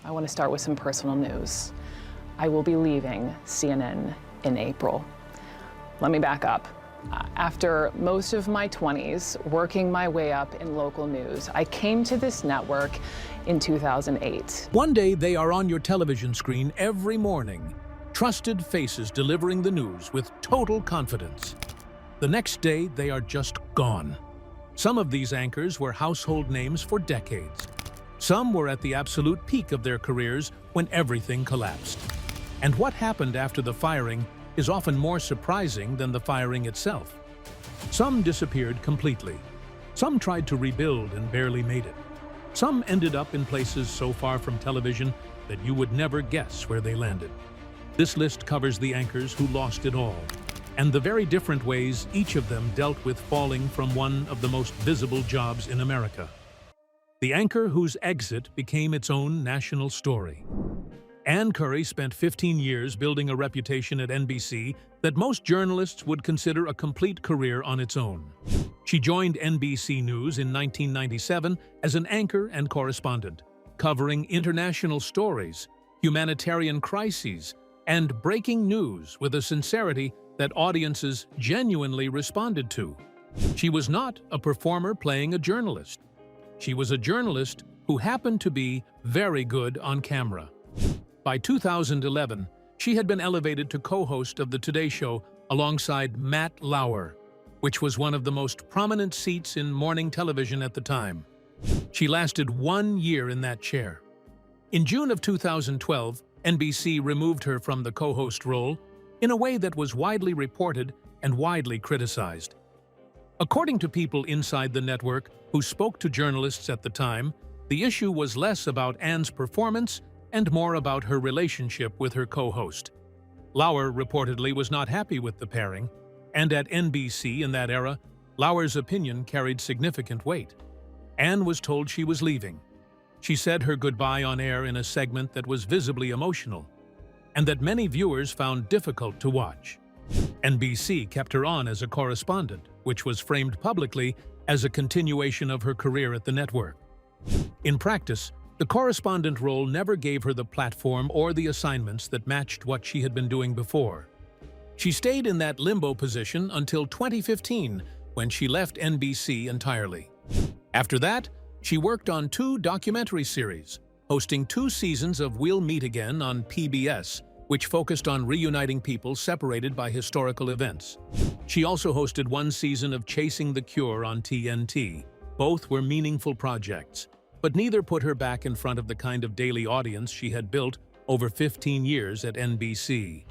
I want to start with some personal news. I will be leaving CNN in April. Let me back up. After most of my 20s working my way up in local news, I came to this network in 2008. One day they are on your television screen every morning, trusted faces delivering the news with total confidence. The next day they are just gone. Some of these anchors were household names for decades. Some were at the absolute peak of their careers when everything collapsed. And what happened after the firing is often more surprising than the firing itself. Some disappeared completely. Some tried to rebuild and barely made it. Some ended up in places so far from television that you would never guess where they landed. This list covers the anchors who lost it all, and the very different ways each of them dealt with falling from one of the most visible jobs in America. The anchor whose exit became its own national story. Ann Curry spent 15 years building a reputation at NBC that most journalists would consider a complete career on its own. She joined NBC News in 1997 as an anchor and correspondent, covering international stories, humanitarian crises, and breaking news with a sincerity that audiences genuinely responded to. She was not a performer playing a journalist. She was a journalist who happened to be very good on camera. By 2011, she had been elevated to co-host of the Today Show alongside Matt Lauer, which was one of the most prominent seats in morning television at the time. She lasted 1 year in that chair. In June of 2012, NBC removed her from the co-host role in a way that was widely reported and widely criticized. According to people inside the network who spoke to journalists at the time, the issue was less about Ann's performance and more about her relationship with her co-host. Lauer reportedly was not happy with the pairing, and at NBC in that era, Lauer's opinion carried significant weight. Ann was told she was leaving. She said her goodbye on air in a segment that was visibly emotional, and that many viewers found difficult to watch. NBC kept her on as a correspondent, which was framed publicly as a continuation of her career at the network. In practice, the correspondent role never gave her the platform or the assignments that matched what she had been doing before. She stayed in that limbo position until 2015, when she left NBC entirely. After that, she worked on 2 documentary series, hosting 2 seasons of We'll Meet Again on PBS, which focused on reuniting people separated by historical events. She also hosted 1 season of Chasing the Cure on TNT. Both were meaningful projects, but neither put her back in front of the kind of daily audience she had built over 15 years at NBC.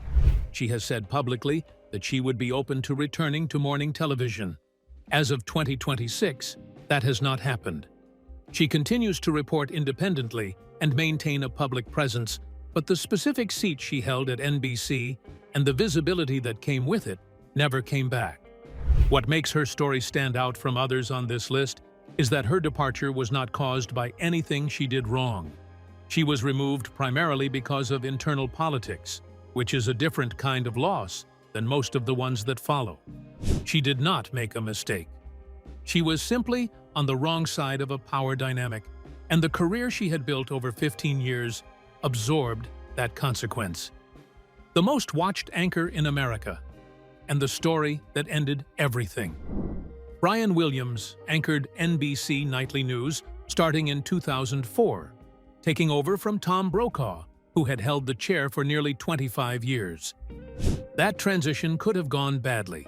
She has said publicly that she would be open to returning to morning television. As of 2026, that has not happened. She continues to report independently and maintain a public presence, but the specific seat she held at NBC and the visibility that came with it never came back. What makes her story stand out from others on this list is that her departure was not caused by anything she did wrong. She was removed primarily because of internal politics, which is a different kind of loss than most of the ones that follow. She did not make a mistake. She was simply on the wrong side of a power dynamic, and the career she had built over 15 years absorbed that consequence. The most watched anchor in America, and the story that ended everything. Brian Williams anchored NBC Nightly News starting in 2004, taking over from Tom Brokaw, who had held the chair for nearly 25 years. That transition could have gone badly.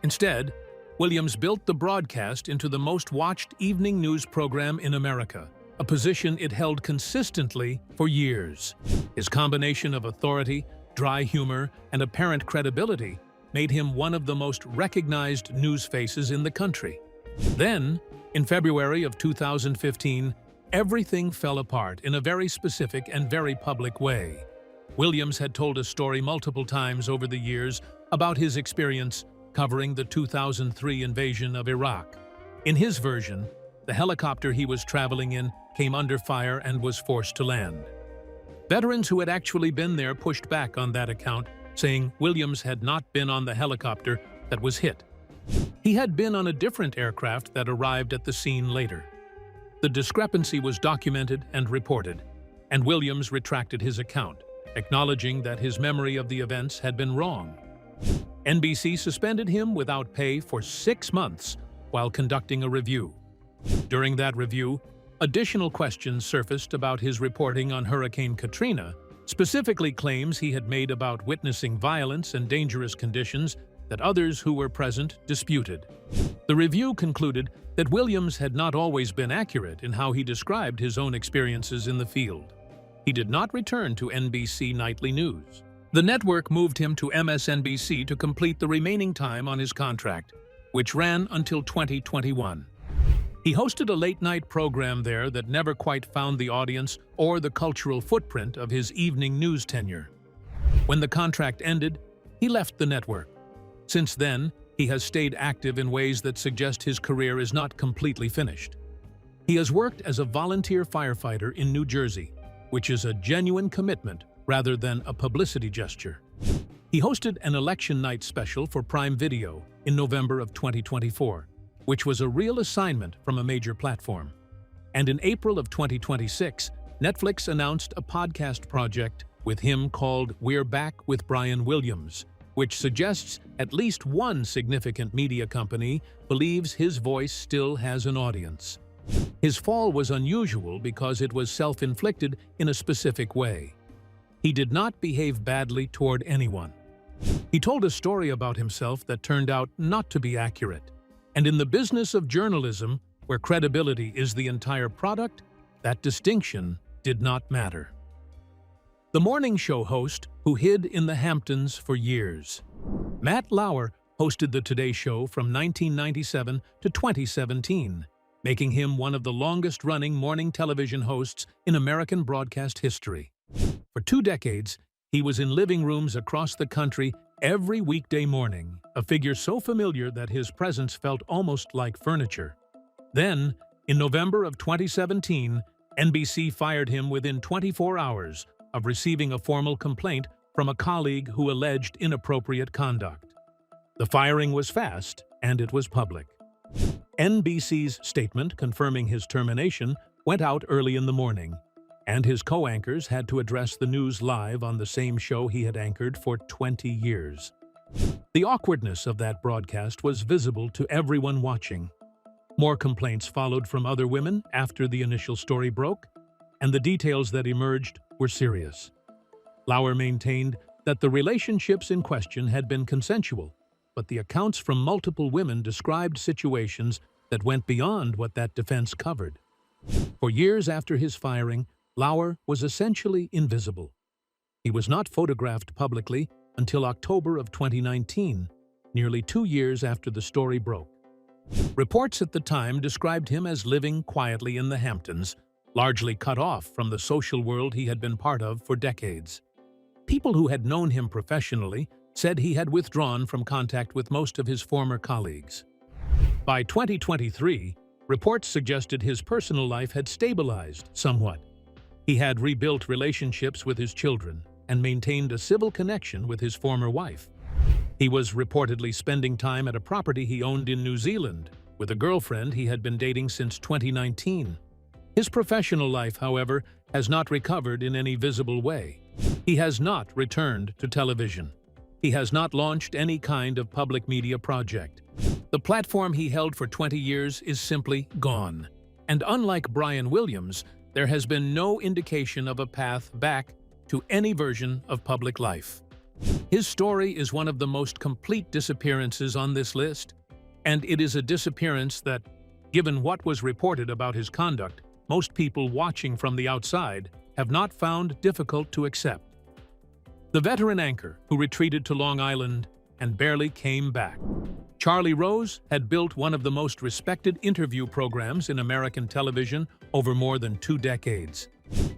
Instead, Williams built the broadcast into the most watched evening news program in America, a position it held consistently for years. His combination of authority, dry humor, and apparent credibility made him one of the most recognized news faces in the country. Then, in February of 2015, everything fell apart in a very specific and very public way. Williams had told a story multiple times over the years about his experience covering the 2003 invasion of Iraq. In his version, the helicopter he was traveling in came under fire and was forced to land. Veterans who had actually been there pushed back on that account, saying Williams had not been on the helicopter that was hit. He had been on a different aircraft that arrived at the scene later. The discrepancy was documented and reported. and Williams retracted his account, acknowledging that his memory of the events had been wrong. NBC suspended him without pay for 6 months while conducting a review. During that review, additional questions surfaced about his reporting on Hurricane Katrina, specifically claims he had made about witnessing violence and dangerous conditions that others who were present disputed. The review concluded that Williams had not always been accurate in how he described his own experiences in the field. He did not return to NBC Nightly News. The network moved him to MSNBC to complete the remaining time on his contract, which ran until 2021. He hosted a late-night program there that never quite found the audience or the cultural footprint of his evening news tenure. When the contract ended, he left the network. Since then, he has stayed active in ways that suggest his career is not completely finished. He has worked as a volunteer firefighter in New Jersey, which is a genuine commitment rather than a publicity gesture. He hosted an election night special for Prime Video in November of 2024, which was a real assignment from a major platform. And in April of 2026, Netflix announced a podcast project with him called We're Back with Brian Williams, which suggests at least one significant media company believes his voice still has an audience. His fall was unusual because it was self-inflicted in a specific way. He did not behave badly toward anyone. He told a story about himself that turned out not to be accurate. And in the business of journalism, where credibility is the entire product, that distinction did not matter. The morning show host who hid in the Hamptons for years. Matt Lauer hosted the Today Show from 1997 to 2017, making him one of the longest-running morning television hosts in American broadcast history. For 2 decades, he was in living rooms across the country every weekday morning, a figure so familiar that his presence felt almost like furniture. Then, in November of 2017, NBC fired him within 24 hours of receiving a formal complaint from a colleague who alleged inappropriate conduct. The firing was fast, and it was public. NBC's statement confirming his termination went out early in the morning, and his co-anchors had to address the news live on the same show he had anchored for 20 years. The awkwardness of that broadcast was visible to everyone watching. More complaints followed from other women after the initial story broke, and the details that emerged were serious. Lauer maintained that the relationships in question had been consensual, but the accounts from multiple women described situations that went beyond what that defense covered. For years after his firing, Lauer was essentially invisible. He was not photographed publicly until October of 2019, nearly 2 years after the story broke. Reports at the time described him as living quietly in the Hamptons, largely cut off from the social world he had been part of for decades. People who had known him professionally said he had withdrawn from contact with most of his former colleagues. By 2023, reports suggested his personal life had stabilized somewhat. He had rebuilt relationships with his children and maintained a civil connection with his former wife. He was reportedly spending time at a property he owned in New Zealand with a girlfriend he had been dating since 2019. His professional life, however, has not recovered in any visible way. He has not returned to television. He has not launched any kind of public media project. The platform he held for 20 years is simply gone. And unlike Brian Williams, there has been no indication of a path back to any version of public life. His story is one of the most complete disappearances on this list, and it is a disappearance that, given what was reported about his conduct, most people watching from the outside have not found difficult to accept. The veteran anchor who retreated to Long Island and barely came back. Charlie Rose had built one of the most respected interview programs in American television over more than 2 decades.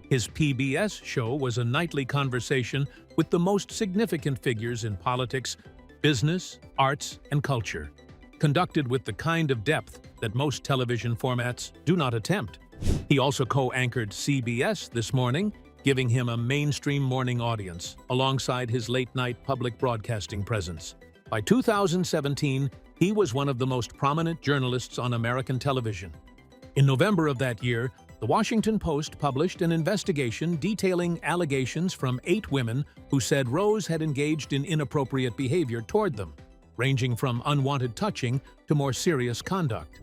His PBS show was a nightly conversation with the most significant figures in politics, business, arts, and culture, conducted with the kind of depth that most television formats do not attempt. He also co-anchored CBS This Morning, giving him a mainstream morning audience, alongside his late-night public broadcasting presence. By 2017, he was one of the most prominent journalists on American television. In November of that year, the Washington Post published an investigation detailing allegations from 8 women who said Rose had engaged in inappropriate behavior toward them, ranging from unwanted touching to more serious conduct.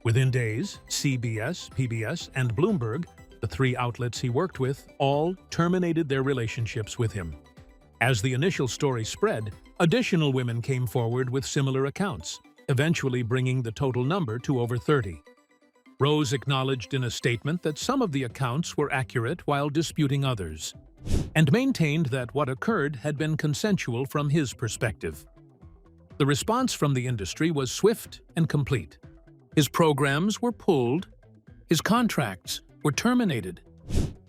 Within days, CBS, PBS, and Bloomberg, the 3 outlets he worked with, all terminated their relationships with him. As the initial story spread, additional women came forward with similar accounts, eventually bringing the total number to over 30. Rose acknowledged in a statement that some of the accounts were accurate while disputing others, and maintained that what occurred had been consensual from his perspective. The response from the industry was swift and complete. His programs were pulled, his contracts were terminated,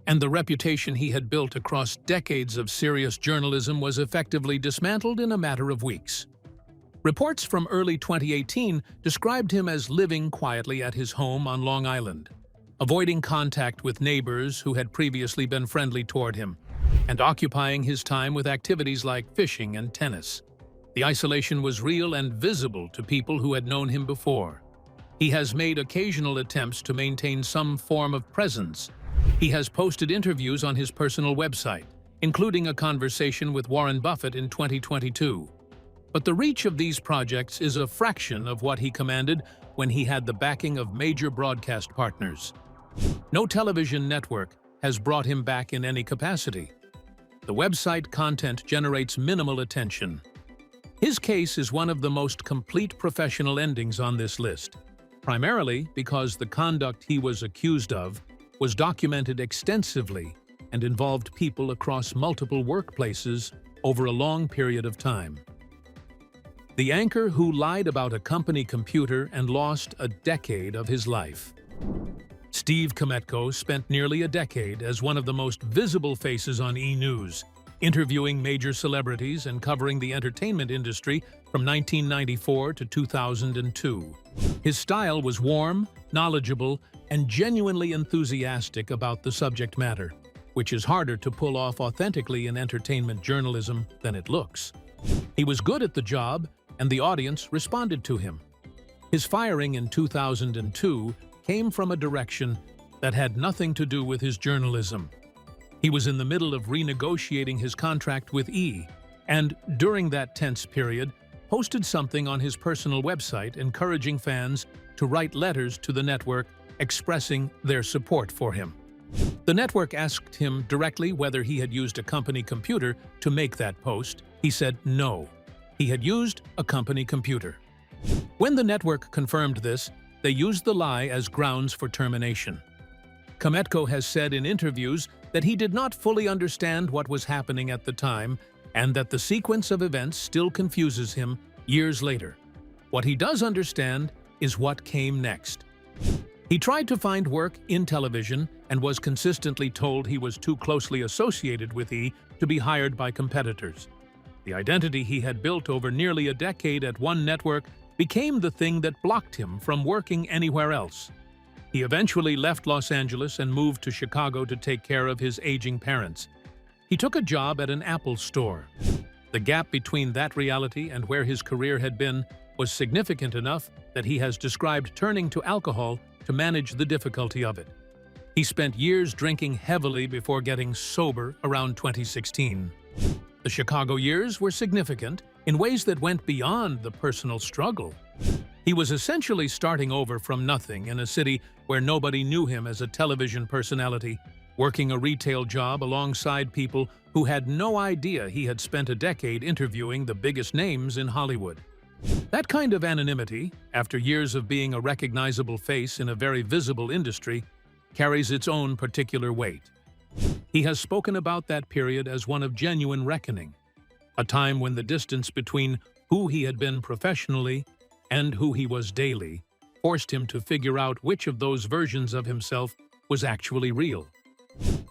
and the reputation he had built across decades of serious journalism was effectively dismantled in a matter of weeks. Reports from early 2018 described him as living quietly at his home on Long Island, avoiding contact with neighbors who had previously been friendly toward him, and occupying his time with activities like fishing and tennis. The isolation was real and visible to people who had known him before. He has made occasional attempts to maintain some form of presence. He has posted interviews on his personal website, including a conversation with Warren Buffett in 2022. But the reach of these projects is a fraction of what he commanded when he had the backing of major broadcast partners. No television network has brought him back in any capacity. The website content generates minimal attention. His case is one of the most complete professional endings on this list, primarily because the conduct he was accused of was documented extensively and involved people across multiple workplaces over a long period of time. The anchor who lied about a company computer and lost a decade of his life. Steve Kmetko spent nearly a decade as one of the most visible faces on E! News, interviewing major celebrities and covering the entertainment industry from 1994 to 2002. His style was warm, knowledgeable, and genuinely enthusiastic about the subject matter, which is harder to pull off authentically in entertainment journalism than it looks. He was good at the job, and the audience responded to him. His firing in 2002 came from a direction that had nothing to do with his journalism. He was in the middle of renegotiating his contract with E! And during that tense period, posted something on his personal website encouraging fans to write letters to the network expressing their support for him. The network asked him directly whether he had used a company computer to make that post. He said no. He had used a company computer. When the network confirmed this, they used the lie as grounds for termination. Kmetko has said in interviews that he did not fully understand what was happening at the time and that the sequence of events still confuses him years later. What he does understand is what came next. He tried to find work in television and was consistently told he was too closely associated with E! To be hired by competitors. The identity he had built over nearly a decade at one network became the thing that blocked him from working anywhere else. He eventually left Los Angeles and moved to Chicago to take care of his aging parents. He took a job at an Apple store. The gap between that reality and where his career had been was significant enough that he has described turning to alcohol to manage the difficulty of it. He spent years drinking heavily before getting sober around 2016. The Chicago years were significant in ways that went beyond the personal struggle. He was essentially starting over from nothing in a city where nobody knew him as a television personality, working a retail job alongside people who had no idea he had spent a decade interviewing the biggest names in Hollywood. That kind of anonymity, after years of being a recognizable face in a very visible industry, carries its own particular weight. He has spoken about that period as one of genuine reckoning, a time when the distance between who he had been professionally and who he was daily forced him to figure out which of those versions of himself was actually real.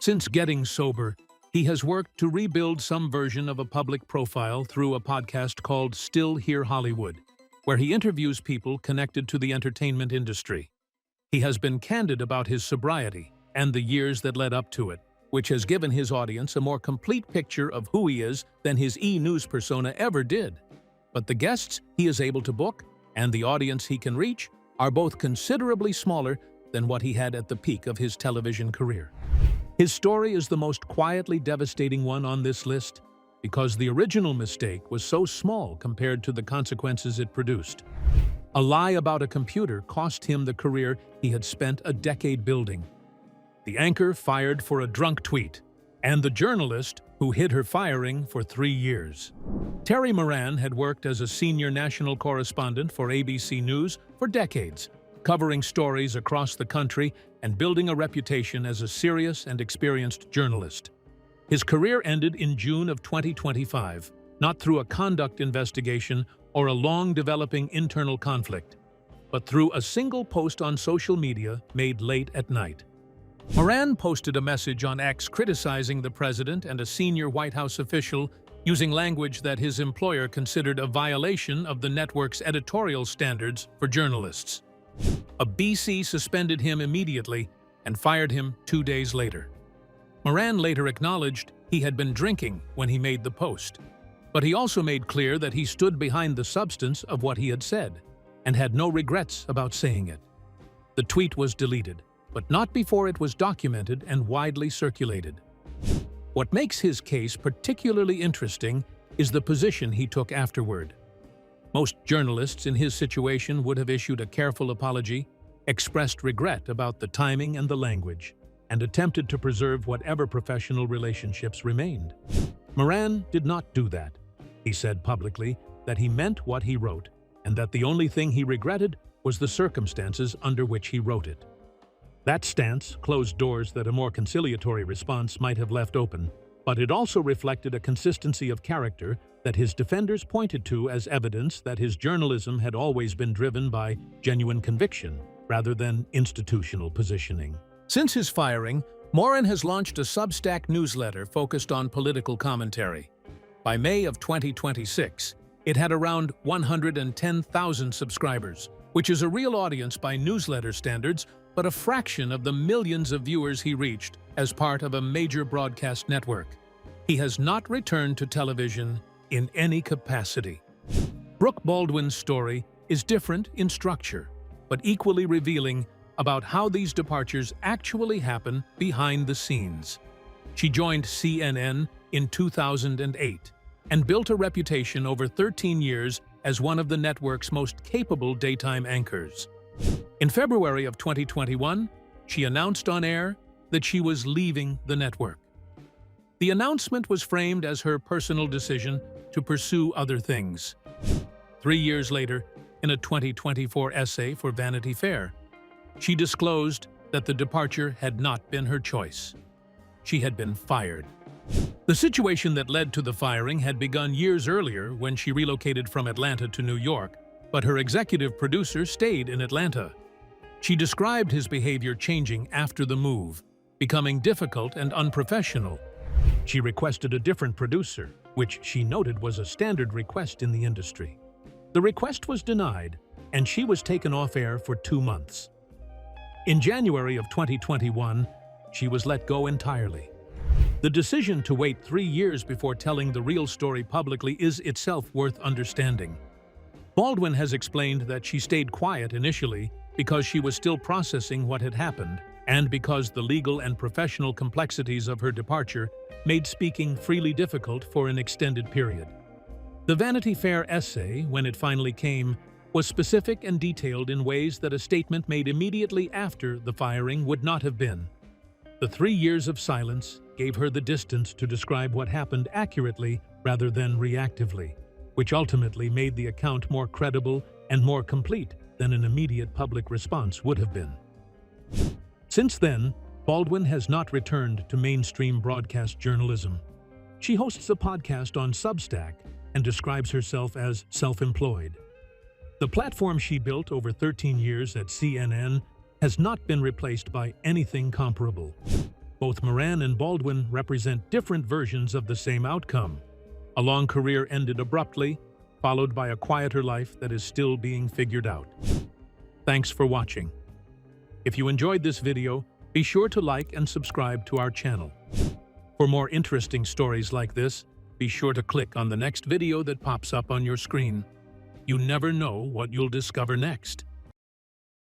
Since getting sober, he has worked to rebuild some version of a public profile through a podcast called Still Here Hollywood, where he interviews people connected to the entertainment industry. He has been candid about his sobriety and the years that led up to it, which has given his audience a more complete picture of who he is than his E! News persona ever did. But the guests he is able to book and the audience he can reach are both considerably smaller than what he had at the peak of his television career. His story is the most quietly devastating one on this list because the original mistake was so small compared to the consequences it produced. A lie about a computer cost him the career he had spent a decade building. The anchor fired for a drunk tweet, and the journalist who hid her firing for 3 years. Terry Moran had worked as a senior national correspondent for ABC News for decades, covering stories across the country and building a reputation as a serious and experienced journalist. His career ended in June of 2025, not through a conduct investigation or a long-developing internal conflict, but through a single post on social media made late at night. Moran posted a message on X criticizing the president and a senior White House official using language that his employer considered a violation of the network's editorial standards for journalists. A BC suspended him immediately and fired him 2 days later. Moran later acknowledged he had been drinking when he made the post, but he also made clear that he stood behind the substance of what he had said and had no regrets about saying it. The tweet was deleted, but not before it was documented and widely circulated. What makes his case particularly interesting is the position he took afterward. Most journalists in his situation would have issued a careful apology, expressed regret about the timing and the language, and attempted to preserve whatever professional relationships remained. Moran did not do that. He said publicly that he meant what he wrote, and that the only thing he regretted was the circumstances under which he wrote it. That stance closed doors that a more conciliatory response might have left open, but it also reflected a consistency of character that his defenders pointed to as evidence that his journalism had always been driven by genuine conviction rather than institutional positioning. Since his firing, Moran has launched a Substack newsletter focused on political commentary. By May of 2026, it had around 110,000 subscribers, which is a real audience by newsletter standards, but a fraction of the millions of viewers he reached as part of a major broadcast network. He has not returned to television in any capacity. Brooke Baldwin's story is different in structure, but equally revealing about how these departures actually happen behind the scenes. She joined CNN in 2008 and built a reputation over 13 years as one of the network's most capable daytime anchors. In February of 2021, she announced on air that she was leaving the network. The announcement was framed as her personal decision to pursue other things. 3 years later, in a 2024 essay for Vanity Fair, she disclosed that the departure had not been her choice. She had been fired. The situation that led to the firing had begun years earlier when she relocated from Atlanta to New York, but her executive producer stayed in Atlanta. She described his behavior changing after the move, becoming difficult and unprofessional. She requested a different producer, which she noted was a standard request in the industry. The request was denied, and she was taken off air for 2 months. In January of 2021, she was let go entirely. The decision to wait 3 years before telling the real story publicly is itself worth understanding. Baldwin has explained that she stayed quiet initially because she was still processing what had happened and because the legal and professional complexities of her departure made speaking freely difficult for an extended period. The Vanity Fair essay, when it finally came, was specific and detailed in ways that a statement made immediately after the firing would not have been. The 3 years of silence gave her the distance to describe what happened accurately rather than reactively, which ultimately made the account more credible and more complete than an immediate public response would have been. Since then, Baldwin has not returned to mainstream broadcast journalism. She hosts a podcast on Substack and describes herself as self-employed. The platform she built over 13 years at CNN has not been replaced by anything comparable. Both Moran and Baldwin represent different versions of the same outcome. A long career ended abruptly, followed by a quieter life that is still being figured out. Thanks for watching. If you enjoyed this video, be sure to like and subscribe to our channel. For more interesting stories like this, be sure to click on the next video that pops up on your screen. You never know what you'll discover next.